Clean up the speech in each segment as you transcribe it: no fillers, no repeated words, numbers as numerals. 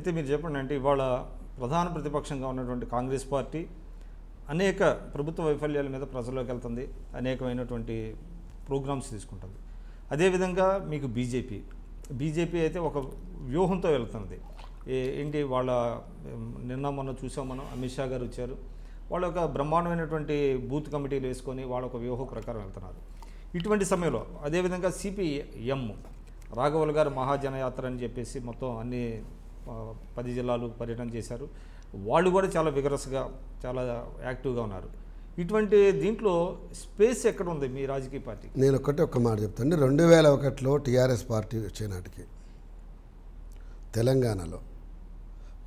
అయితే మీరు చెప్పండి, అంటే ఇవాళ ప్రధాన ప్రతిపక్షంగా ఉన్నటువంటి కాంగ్రెస్ పార్టీ అనేక ప్రభుత్వ వైఫల్యాల మీద ప్రజల్లోకి వెళ్తుంది, అనేకమైనటువంటి ప్రోగ్రామ్స్ తీసుకుంటుంది. అదేవిధంగా మీకు బీజేపీ అయితే ఒక వ్యూహంతో వెళ్తున్నది. ఏంటి వాళ్ళ నిన్న మొన్న చూసాం మనం, అమిత్ షా గారు వచ్చారు, వాళ్ళు ఒక బ్రహ్మాండమైనటువంటి బూత్ కమిటీలు వేసుకొని వాళ్ళ ఒక వ్యూహ ప్రకారం వెళ్తున్నారు. ఇటువంటి సమయంలో అదేవిధంగా సిపిఎం రాఘవల్ గారు మహాజనయాత్ర అని చెప్పేసి మొత్తం అన్ని 10 జిల్లాలు పర్యటన చేశారు. వాళ్ళు కూడా చాలా విగరస్గా చాలా యాక్టివ్గా ఉన్నారు. ఇటువంటి దీంట్లో స్పేస్ ఎక్కడ ఉంది మీ రాజకీయ పార్టీ? నేను ఒక్క మాట చెప్తాను. 2001లో టీఆర్ఎస్ పార్టీ వచ్చే నాటికి తెలంగాణలో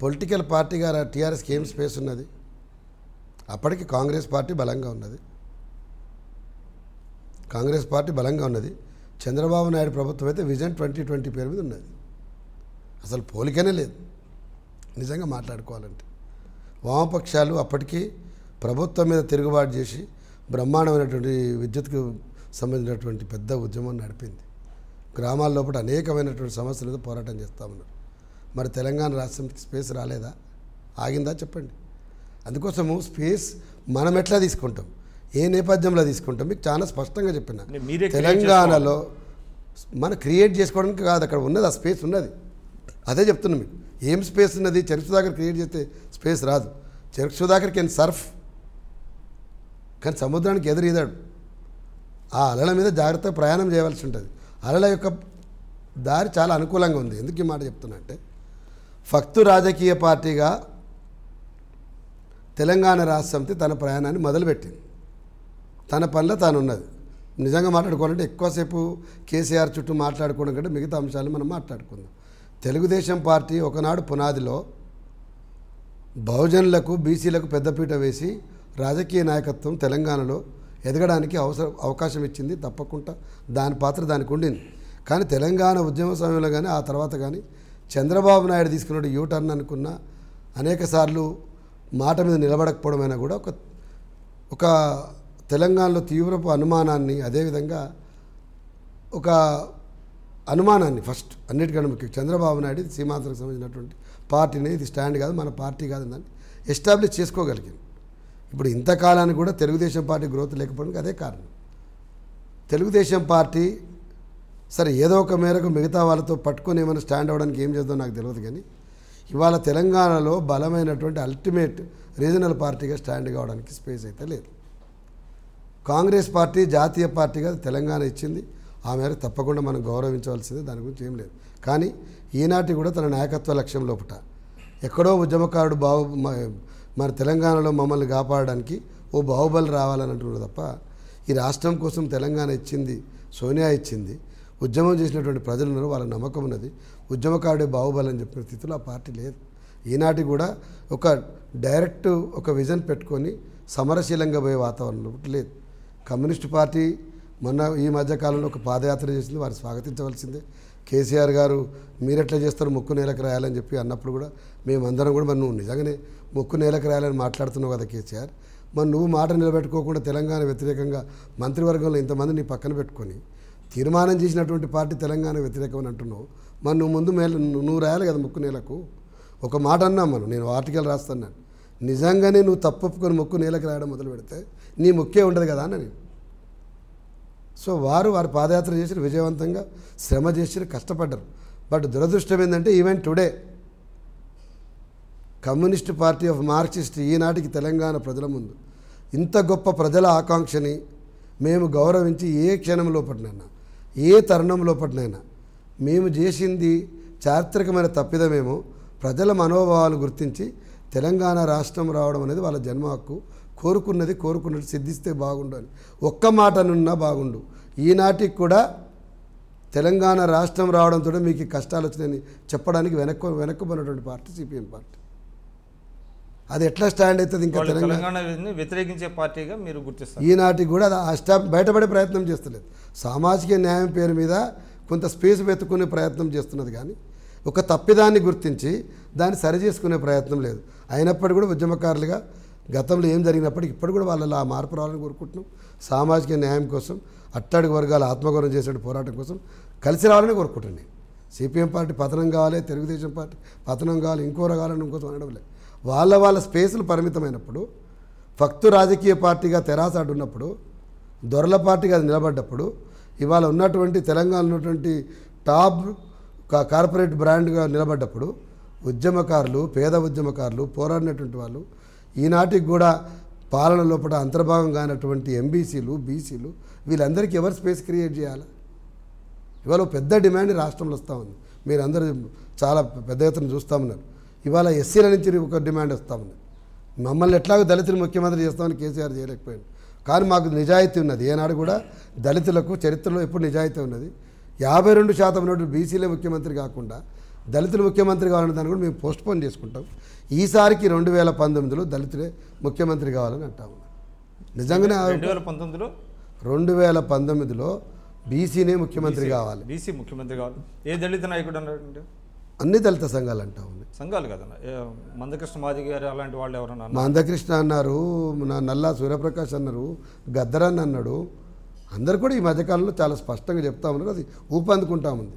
పొలిటికల్ పార్టీగా టీఆర్ఎస్కి ఏం స్పేస్ ఉన్నది? అప్పటికి కాంగ్రెస్ పార్టీ బలంగా ఉన్నది. చంద్రబాబు నాయుడు ప్రభుత్వం అయితే విజన్ 2020 పేరు మీద ఉన్నది. అసలు పోలికనే లేదు నిజంగా మాట్లాడుకోవాలంటే. వామపక్షాలు అప్పటికి ప్రభుత్వం మీద తిరుగుబాటు చేసి బ్రహ్మాండమైనటువంటి విద్యుత్కు సంబంధించినటువంటి పెద్ద ఉద్యమం నడిపింది. గ్రామాల లోపల అనేకమైనటువంటి సమస్యల మీద పోరాటం చేస్తూ ఉన్నారు. మరి తెలంగాణ రాష్ట్రానికి స్పేస్ రాలేదా? ఆగిందా? చెప్పండి. అందుకోసము స్పేస్ మనం ఎట్లా తీసుకుంటాం, ఏ నేపథ్యంలో తీసుకుంటాం మీకు చాలా స్పష్టంగా చెప్పిన. తెలంగాణలో మనం క్రియేట్ చేసుకోవడానికి కాదు, అక్కడ ఉన్నది, ఆ స్పేస్ ఉన్నది. అదే చెప్తున్నాం మీకు. ఏం స్పేస్ ఉన్నది? చెరుకు సుధాకర్ క్రియేట్ చేస్తే స్పేస్ రాదు. చెరుకు సుధాకర్ కెన్ సర్ఫ్, కానీ సముద్రానికి ఎదురీదాడు. ఆ అలల మీద జాగ్రత్తగా ప్రయాణం చేయవలసి ఉంటుంది. అలల యొక్క దారి చాలా అనుకూలంగా ఉంది. ఎందుకు ఈ మాట చెప్తున్నా అంటే, ఫక్తు రాజకీయ పార్టీగా తెలంగాణ రాష్ట్ర సమితి తన ప్రయాణాన్ని మొదలుపెట్టింది. తన పనిలో తాను ఉన్నది. నిజంగా మాట్లాడుకోవాలంటే ఎక్కువసేపు కేసీఆర్ చుట్టూ మాట్లాడుకోవడం కంటే మిగతా అంశాలు మనం మాట్లాడుకుందాం. తెలుగుదేశం పార్టీ ఒకనాడు పునాదిలో బహుజనులకు బీసీలకు పెద్దపీట వేసి రాజకీయ నాయకత్వం తెలంగాణలో ఎదగడానికి అవకాశం ఇచ్చింది. తప్పకుండా దాని పాత్ర దానికి ఉండింది. కానీ తెలంగాణ ఉద్యమ సమయంలో కానీ ఆ తర్వాత కానీ చంద్రబాబు నాయుడు తీసుకున్న యూటర్న్ అనుకున్న అనేక సార్లు మాట మీద నిలబడకపోవడమైనా కూడా ఒక తెలంగాణలో తీవ్రపు అనుమానాన్ని, అదేవిధంగా ఒక అనుమానాన్ని ఫస్ట్ అన్నిటికన్నా ముఖ్యం చంద్రబాబు నాయుడు సీమాంధ్రకు సంబంధించినటువంటి పార్టీని, ఇది స్టాండ్ కాదు, మన పార్టీ కాదు అని ఎస్టాబ్లిష్ చేసుకోగలిగింది. ఇప్పుడు ఇంతకాలానికి కూడా తెలుగుదేశం పార్టీ గ్రోత్ లేకపోవడానికి అదే కారణం. తెలుగుదేశం పార్టీ సరే ఏదో ఒక మేరకు మిగతా వాళ్ళతో పట్టుకొని ఏమైనా స్టాండ్ అవ్వడానికి ఏం చేద్దాం నాకు తెలియదు, కానీ ఇవాళ తెలంగాణలో బలమైనటువంటి అల్టిమేట్ రీజనల్ పార్టీగా స్టాండ్ కావడానికి స్పేస్ అయితే లేదు. కాంగ్రెస్ పార్టీ జాతీయ పార్టీగా తెలంగాణ ఇచ్చింది. ఆ మేరకు తప్పకుండా మనం గౌరవించవలసిందే, దాని గురించి ఏం లేదు. కానీ ఈనాటి కూడా తన నాయకత్వ లక్ష్యం లోపట ఎక్కడో ఉద్యమకారుడు మరి తెలంగాణలో మమ్మల్ని కాపాడడానికి ఓ బాహుబలి రావాలని అంటున్నారు తప్ప, ఈ రాష్ట్రం కోసం తెలంగాణ ఇచ్చింది సోనియా ఇచ్చింది, ఉద్యమం చేసినటువంటి ప్రజలు ఉన్నారు, వాళ్ళ నమ్మకం ఉన్నది, ఉద్యమకారుడే బాహుబలి అని చెప్పిన స్థితిలో ఆ పార్టీ లేదు. ఈనాటి కూడా ఒక డైరెక్ట్ ఒక విజన్ పెట్టుకొని సమరశీలంగా పోయే వాతావరణం లేదు. కమ్యూనిస్టు పార్టీ మొన్న ఈ మధ్యకాలంలో ఒక పాదయాత్ర చేసింది, వారిని స్వాగతించవలసిందే. కేసీఆర్ గారు మీరెట్లా చేస్తారు ముక్కు నేలకు రాయాలని చెప్పి అన్నప్పుడు కూడా మేమందరం కూడా మరి నువ్వు నిజంగానే ముక్కు నేలకు రాయాలని మాట్లాడుతున్నావు కదా కేసీఆర్, మరి నువ్వు మాట నిలబెట్టుకోకుండా తెలంగాణ వ్యతిరేకంగా మంత్రివర్గంలో ఇంతమంది నీ పక్కన పెట్టుకొని తీర్మానం చేసినటువంటి పార్టీ తెలంగాణ వ్యతిరేకం అని అంటున్నావు. మరి నువ్వు ముందు నువ్వు రాయాలి కదా ముక్కు నేలకు. ఒక మాట అన్నా నేను ఆర్టికల్ రాస్తున్నాను, నిజంగానే నువ్వు తప్పుకొని ముక్కు నేలకు రాయడం మొదలు పెడితే నీ ముక్కే ఉండదు కదా అన్న నేను. సో వారి పాదయాత్ర చేసి విజయవంతంగా శ్రమ చేసి కష్టపడ్డారు. బట్ దురదృష్టం ఏంటంటే even today communist party of Marxist ఈనాటికి తెలంగాణ ప్రజల ముందు ఇంత గొప్ప ప్రజల ఆకాంక్షని మేము గౌరవించి ఏ క్షణం లోపటినైనా ఏ తరుణం లోపటినైనా మేము చేసింది చారిత్రకమైన తప్పిదమేమో ప్రజల మనోభావాలు గుర్తించి తెలంగాణ రాష్ట్రం రావడం అనేది వాళ్ళ జన్మ హక్కు. కోరుకున్నట్టు సిద్ధిస్తే బాగుండు అని ఒక్క మాటనున్నా బాగుండు. ఈనాటికి కూడా తెలంగాణ రాష్ట్రం రావడంతో మీకు కష్టాలు వచ్చినాయని చెప్పడానికి వెనక్కుపోయినటువంటి పార్టీ సిపిఎం పార్టీ. అది ఎట్లా స్టాండ్ అవుతుంది? ఇంకా తెలంగాణని వ్యతిరేకించే పార్టీగా మీరు గుర్తిస్తారు. ఈనాటికి కూడా బయటపడే ప్రయత్నం చేస్తలేదు. సామాజిక న్యాయం పేరు మీద కొంత స్పేస్ వెతుక్కునే ప్రయత్నం చేస్తున్నది, కానీ ఒక తప్పిదాన్ని గుర్తించి దాన్ని సరిచేసుకునే ప్రయత్నం లేదు. అయినప్పటికీ కూడా ఉద్యమకారులుగా గతంలో ఏం జరిగినప్పటికీ ఇప్పుడు కూడా వాళ్ళలో ఆ మార్పు రావాలని కోరుకుంటున్నాం. సామాజిక న్యాయం కోసం, అట్టడుగు వర్గాల ఆత్మగౌరవం చేసే పోరాటం కోసం కలిసి రావాలని కోరుకుంటున్నాను. సిపిఎం పార్టీ పతనం కావాలి, తెలుగుదేశం పార్టీ పతనం కావాలి, ఇంకోర కావాలని ఇంకోసం అనడం లేదు. వాళ్ళ స్పేసులు పరిమితమైనప్పుడు, ఫక్తు రాజకీయ పార్టీగా తెరాస అడ్డున్నప్పుడు, దొరల పార్టీగా అది నిలబడ్డప్పుడు, ఇవాళ ఉన్నటువంటి తెలంగాణ ఉన్నటువంటి టాప్ కార్పొరేట్ బ్రాండ్గా నిలబడ్డప్పుడు ఉద్యమకారులు, పేద ఉద్యమకారులు, పోరాడినటువంటి వాళ్ళు, ఈనాటికి కూడా పాలన లోపల అంతర్భాగం కానటువంటి ఎంబీసీలు, బీసీలు, వీళ్ళందరికీ ఎవరు స్పేస్ క్రియేట్ చేయాలి? ఇవాళ పెద్ద డిమాండ్ రాష్ట్రంలో వస్తూ ఉంది. మీరు అందరూ చాలా పెద్ద ఎత్తున చూస్తూ ఉన్నారు. ఇవాళ ఎస్సీల నుంచి ఒక డిమాండ్ వస్తూ ఉంది. మమ్మల్ని ఎట్లాగో దళితులు ముఖ్యమంత్రి చేస్తామని కేసీఆర్ చేయలేకపోయాడు. కానీ మాకు నిజాయితీ ఉన్నది. ఏనాడు కూడా దళితులకు చరిత్రలో ఎప్పుడు నిజాయితీ ఉన్నది. 52% ఉన్నటువంటి బీసీలే ముఖ్యమంత్రి కాకుండా దళితులు ముఖ్యమంత్రి కావాలని దాన్ని కూడా మేము పోస్ట్పోన్ చేసుకుంటాం. ఈసారికి 2019లో దళితులే ముఖ్యమంత్రి కావాలని అంటాము. నిజంగానే 2019లో బీసీనే ముఖ్యమంత్రి కావాలి. బీసీ ముఖ్యమంత్రి కావాలి. ఏ దళిత నాయకుడు అన్నారంటే అన్ని దళిత సంఘాలు అంటా ఉన్నాయి. సంఘాలు కదన్న, మందకృష్ణ మాదిగ గారు అలాంటి వాళ్ళు ఎవరన్నా? మందకృష్ణ అన్నారు, నల్లా సూర్యప్రకాష్ అన్నారు, గద్దరన్ అన్నాడు. అందరు కూడా ఈ మధ్యకాలంలో చాలా స్పష్టంగా చెప్తా ఉన్నారు. అది ఊపందుకుంటా ఉంది.